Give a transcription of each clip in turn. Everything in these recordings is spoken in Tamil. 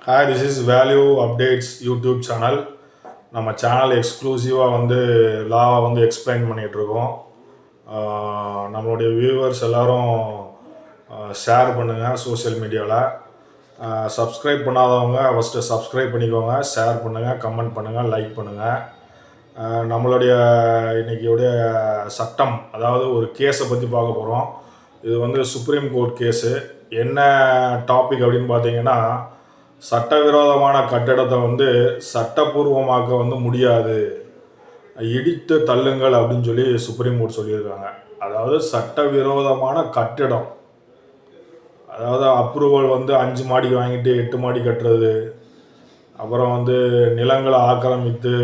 Hi, this is value updates YouTube channel. நம்ம சேனல் எக்ஸ்க்ளூசிவாக லாவை எக்ஸ்பிளைன் பண்ணிகிட்ருக்கோம். நம்மளுடைய வியூவர்ஸ் எல்லோரும் ஷேர் பண்ணுங்கள் சோஷியல் மீடியாவில். சப்ஸ்கிரைப் பண்ணாதவங்க ஃபஸ்ட்டு சப்ஸ்கிரைப் பண்ணிக்கோங்க, ஷேர் பண்ணுங்கள், கமெண்ட் பண்ணுங்கள், லைக் பண்ணுங்கள். நம்மளுடைய இன்றைக்கியுடைய சட்டம், அதாவது ஒரு கேஸை பற்றி பார்க்க போகிறோம். இது சுப்ரீம் கோர்ட் கேஸு. என்ன டாபிக் அப்படின்னு பார்த்தீங்கன்னா, சட்டவிரோதமான கட்டிடத்தை சட்டப்பூர்வமாக்க முடியாது, இடித்து தள்ளுங்கள் அப்படின்னு சொல்லி சுப்ரீம் கோர்ட் சொல்லியிருக்காங்க. அதாவது சட்டவிரோதமான கட்டிடம், அதாவது அப்ரூவல் 5 மாடிக்கு வாங்கிட்டு 8 மாடி கட்டுறது, அப்புறம் நிலங்களை ஆக்கிரமித்து,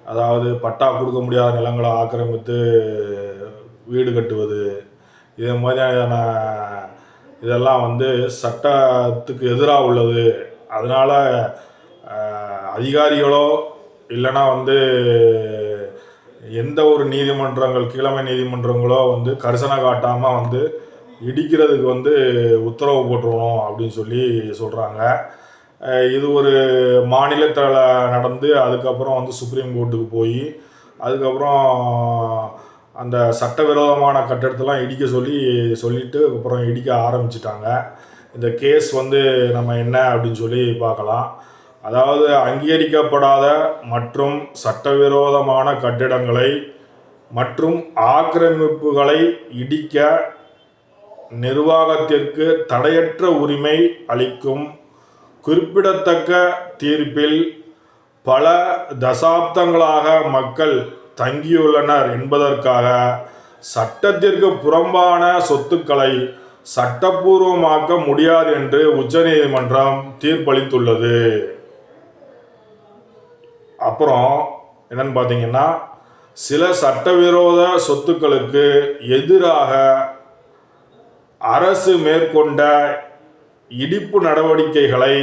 அதாவது பட்டா கொடுக்க முடியாத நிலங்களை ஆக்கிரமித்து வீடு கட்டுவது, இதே மாதிரியான இதெல்லாம் சட்டத்துக்கு எதிராக உள்ளது. அதனால் அதிகாரிகளோ இல்லைன்னா எந்த ஒரு நீதிமன்றங்கள், கீழமை நீதிமன்றங்களோ கரிசனை காட்டாமல் இடிக்கிறதுக்கு உத்தரவு போட்டுருவோம் அப்படின்னு சொல்லி சொல்கிறாங்க. இது ஒரு மாநிலத்தில் நடந்து அதுக்கப்புறம் சுப்ரீம் கோர்ட்டுக்கு போய் அதுக்கப்புறம் அந்த சட்டவிரோதமான கட்டிடத்தெல்லாம் இடிக்க சொல்லிட்டு அப்புறம் இடிக்க ஆரம்பிச்சிட்டாங்க. இந்த கேஸ் நம்ம என்ன அப்படின்னு சொல்லி பார்க்கலாம். அதாவது அங்கீகரிக்கப்படாத மற்றும் சட்டவிரோதமான கட்டிடங்களை மற்றும் ஆக்கிரமிப்புகளை இடிக்க நிர்வாகத்திற்கு தடையற்ற உரிமை அளிக்கும் குறிப்பிடத்தக்க தீர்ப்பில் பல தசாப்தங்களாக மக்கள் தங்கியுள்ளனர் என்பதற்காக சட்டத்திற்கு புறம்பான சொத்துக்களை சட்டப்பூர்வமாக்க முடியாது என்று உச்சநீதிமன்றம் தீர்ப்பளித்துள்ளது. அப்புறம் என்னன்னு பார்த்தீங்கன்னா, சில சட்டவிரோத சொத்துக்களுக்கு எதிராக அரசு மேற்கொண்ட இடிப்பு நடவடிக்கைகளை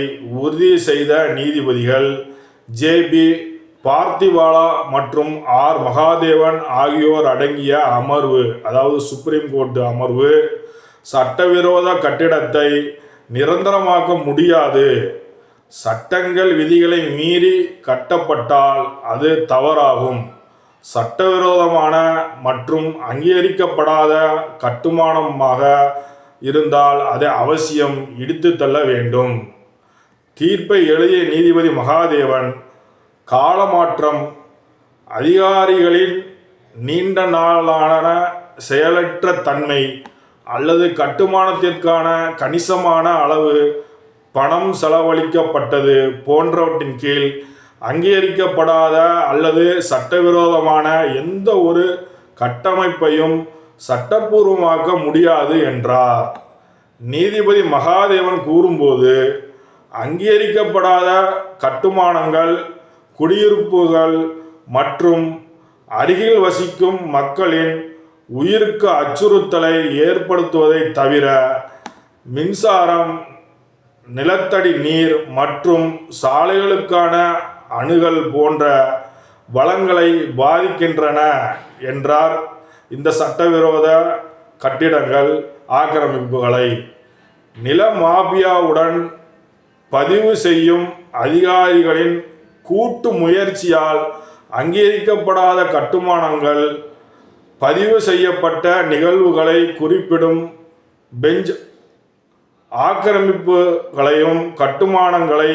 உறுதி செய்த நீதிபதிகள் ஜே.பி. பார்த்திவாலா மற்றும் ஆர். மகாதேவன் ஆகியோர் அடங்கிய அமர்வு, அதாவது சுப்ரீம் கோர்ட் அமர்வு, சட்டவிரோத கட்டிடத்தை நிரந்தரமாக்க முடியாது, சட்டங்கள் விதிகளை மீறி கட்டப்பட்டால் அது தவறாகும், சட்டவிரோதமான மற்றும் அங்கீகரிக்கப்படாத கட்டுமானமாக இருந்தால் அதை அவசியம் இடித்து தள்ள வேண்டும். தீர்ப்பை எழுதிய நீதிபதி மகாதேவன், காலமாற்றம், அதிகாரிகளின் நீண்ட நாளான செயலற்ற தன்மை அல்லது கட்டுமானத்திற்கான கணிசமான அளவு பணம் செலவழிக்கப்பட்டது போன்றவற்றின் கீழ் அங்கீகரிக்கப்படாத அல்லது சட்டவிரோதமான எந்த ஒரு கட்டமைப்பையும் சட்டப்பூர்வமாக்க முடியாது என்றார். நீதிபதி மகாதேவன் கூறும்போது, அங்கீகரிக்கப்படாத கட்டுமானங்கள் குடியிருப்புகள் மற்றும் அருகில் வசிக்கும் மக்களின் உயிருக்கு அச்சுறுத்தலை ஏற்படுத்துவதை தவிர மின்சாரம், நிலத்தடி நீர் மற்றும் சாலைகளுக்கான அணுகல் போன்ற வளங்களை பாதிக்கின்றன என்றார். இந்த சட்டவிரோத கட்டிடங்கள் ஆக்கிரமிப்புகளை நில மாபியாவுடன் பதிவு செய்யும் அதிகாரிகளின் கூட்டு முயற்சியால் அங்கீகரிக்கப்படாத கட்டுமானங்கள் பதிவு செய்யப்பட்ட நிகழ்வுகளை குறிப்பிடும் பெஞ்ச் ஆக்கிரமிப்புகளையும் கட்டுமானங்களை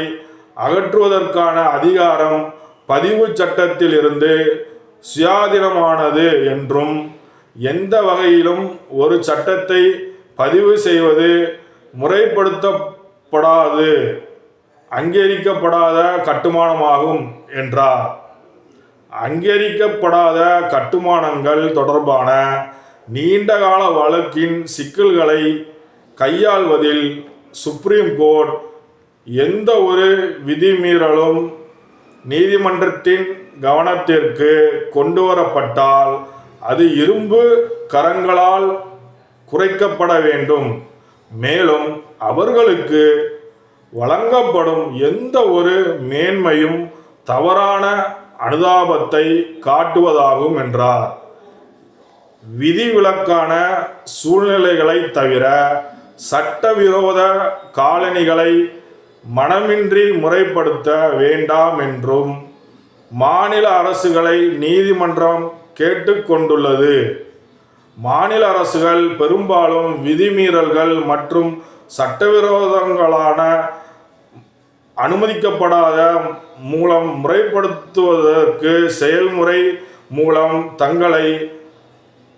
அகற்றுவதற்கான அதிகாரம் பதிவு சட்டத்தில் இருந்து சுயாதீனமானது என்றும், எந்த வகையிலும் ஒரு சட்டத்தை பதிவு செய்வது முறைப்படுத்தப்படாது அங்கீகரிக்கப்படாத கட்டுமானமாகும் என்றார். அங்கீகரிக்கப்படாத கட்டுமானங்கள் தொடர்பான நீண்டகால வழக்கின் சிக்கல்களை கையாள்வதில் சுப்ரீம் கோர்ட் எந்த ஒரு விதிமீறலும் நீதிமன்றத்தின் கவனத்திற்கு கொண்டுவரப்பட்டால் அது இரும்பு கரங்களால் குறைக்கப்பட வேண்டும். மேலும் அவர்களுக்கு வழங்கப்படும் எந்த ஒரு மேன்மையும் தவறான அனுதாபத்தை காட்டுவதாகும் என்றார். விதிவிலக்கான சூழ்நிலைகளை தவிர சட்டவிரோத காலணிகளை மனமின்றி முறைப்படுத்த வேண்டாம் என்றும் மாநில அரசுகளை நீதிமன்றம் கேட்டுக்கொண்டுள்ளது. மாநில அரசுகள் பெரும்பாலும் விதிமீறல்கள் மற்றும் சட்டவிரோதங்களான அனுமதிக்கப்படாத மூலம் முறைப்படுத்துவதற்கு செயல்முறை மூலம் தங்களை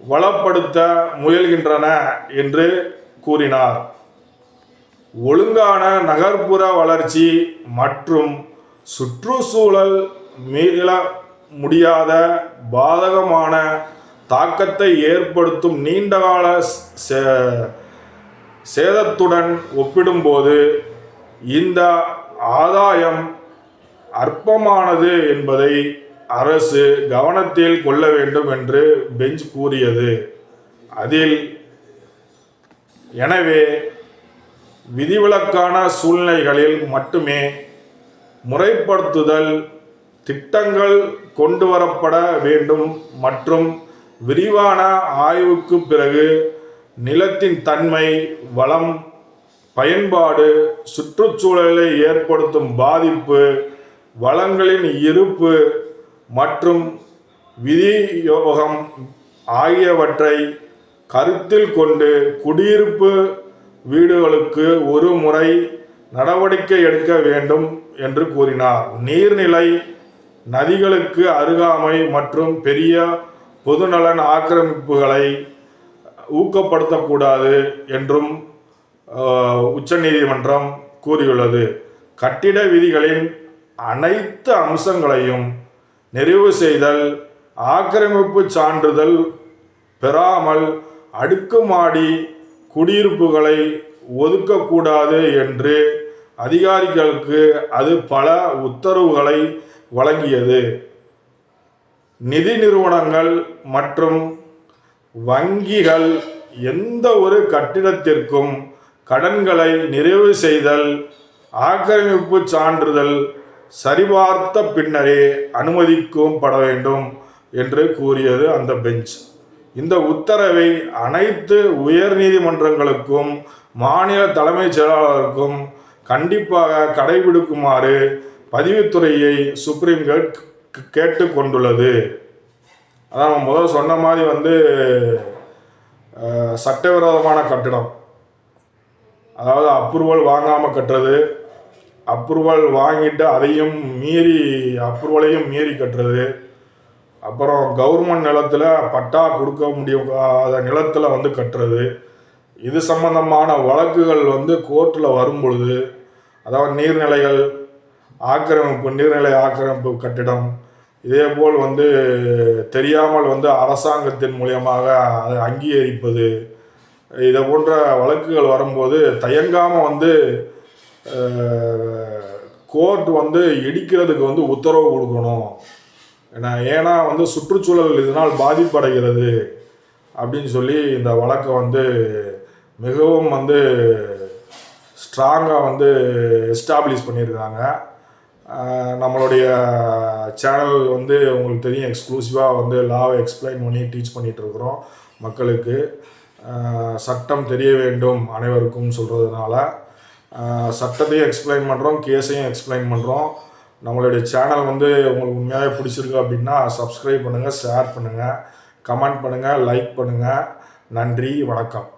வளப்படுத்த முயல்கின்றன என்று கூறினார். ஒழுங்கான நகர்ப்புற வளர்ச்சி மற்றும் சுற்றுச்சூழல் மீள முடியாத பாதகமான தாக்கத்தை ஏற்படுத்தும் நீண்டகால சேதத்துடன் ஒப்பிடும்போது இந்த ஆதாயம் அற்பமானது என்பதை அரசு கவனத்தில் கொள்ள வேண்டும் என்று பெஞ்ச் கூறியது. அதில் எனவே விதிவிலக்கான சூழ்நிலைகளில் மட்டுமே முறைப்படுத்துதல் திட்டங்கள் கொண்டுவரப்பட வேண்டும் மற்றும் விரிவான ஆய்வுக்கு பிறகு நிலத்தின் தன்மை, வளம், பயன்பாடு, சுற்றுச்சூழலை ஏற்படுத்தும் பாதிப்பு, வளங்களின் இருப்பு மற்றும் விநியோகம் ஆகியவற்றை கருத்தில் கொண்டு குடியிருப்பு வீடுகளுக்கு ஒரு முறை நடவடிக்கை எடுக்க வேண்டும் என்று கூறினார். நீர்நிலை, நதிகளுக்கு அருகாமை மற்றும் பெரிய பொதுநலன் ஆக்கிரமிப்புகளை ஊக்கப்படுத்தக்கூடாது என்றும் உச்சநீதிமன்றம் கூறியுள்ளது. கட்டிட விதிகளின் அனைத்து அம்சங்களையும் நிறைவு செய்தல், ஆக்கிரமிப்பு சான்றிதழ் பெறாமல் அடுக்குமாடி குடியிருப்புகளை ஒதுக்கக்கூடாது என்று அதிகாரிகளுக்கு அது பல உத்தரவுகளை வழங்கியது. நிதி நிறுவனங்கள் மற்றும் வங்கிகள் எந்த ஒரு கட்டிடத்திற்கும் கடன்களை நிறைவு செய்தல், ஆக்கிரமிப்பு சான்றிதழ் சரிபார்த்த பின்னரே அனுமதிக்கப்பட வேண்டும் என்று கூறியது அந்த பெஞ்ச். இந்த உத்தரவை அனைத்து உயர் நீதிமன்றங்களுக்கும் மாநில தலைமைச் செயலாளருக்கும் கண்டிப்பாக கடைபிடிக்குமாறு பதிவுத்துறையை சுப்ரீம் கோர்ட் கேட்டுக்கொண்டுள்ளது. அதான் முதல் சொன்ன மாதிரி சட்டவிரோதமான கட்டிடம், அதாவது அப்ரூவல் வாங்காமல் கட்டுறது, அப்ரூவல் வாங்கிட்டு அதையும் மீறி அப்ரூவலையும் மீறி கட்டுறது, அப்புறம் கவர்மெண்ட் நிலத்தில் பட்டா கொடுக்க முடியாத நிலத்தில் கட்டுறது, இது சம்பந்தமான வழக்குகள் கோர்ட்டில் வரும் பொழுது, அதாவது நீர்நிலைகள் ஆக்கிரமிப்பு, நீர்நிலை ஆக்கிரமிப்பு கட்டிடம், இதேபோல் தெரியாமல் அரசாங்கத்தின் மூலியமாக அதை அங்கீகரிப்பது, இதை போன்ற வழக்குகள் வரும்போது தயங்காமல் கோர்ட் இடிக்கிறதுக்கு உத்தரவு கொடுக்கணும். ஏன்னா சுற்றுச்சூழல் இதனால் பாதிப்படைகிறது அப்படின்னு சொல்லி இந்த வழக்கை மிகவும் ஸ்ட்ராங்காக எஸ்டாப்ளிஷ் பண்ணியிருக்காங்க. நம்மளுடைய சேனல் உங்களுக்கு தெரியும், எக்ஸ்க்ளூசிவாக லாவை எக்ஸ்பிளைன் பண்ணி டீச் பண்ணிகிட்ருக்குறோம் மக்களுக்கு. சட்டம் தெரிய வேண்டும் அனைவருக்கும் சொல்கிறதுனால சட்டத்தையும் எக்ஸ்பிளைன் பண்ணுறோம், கேஸையும் எக்ஸ்பிளைன் பண்ணுறோம். நம்மளுடைய சேனல் உங்களுக்கு உண்மையாகவே பிடிச்சிருக்கு அப்படின்னா சப்ஸ்கிரைப் பண்ணுங்கள், ஷேர் பண்ணுங்கள், கமெண்ட் பண்ணுங்கள், லைக் பண்ணுங்கள். நன்றி, வணக்கம்.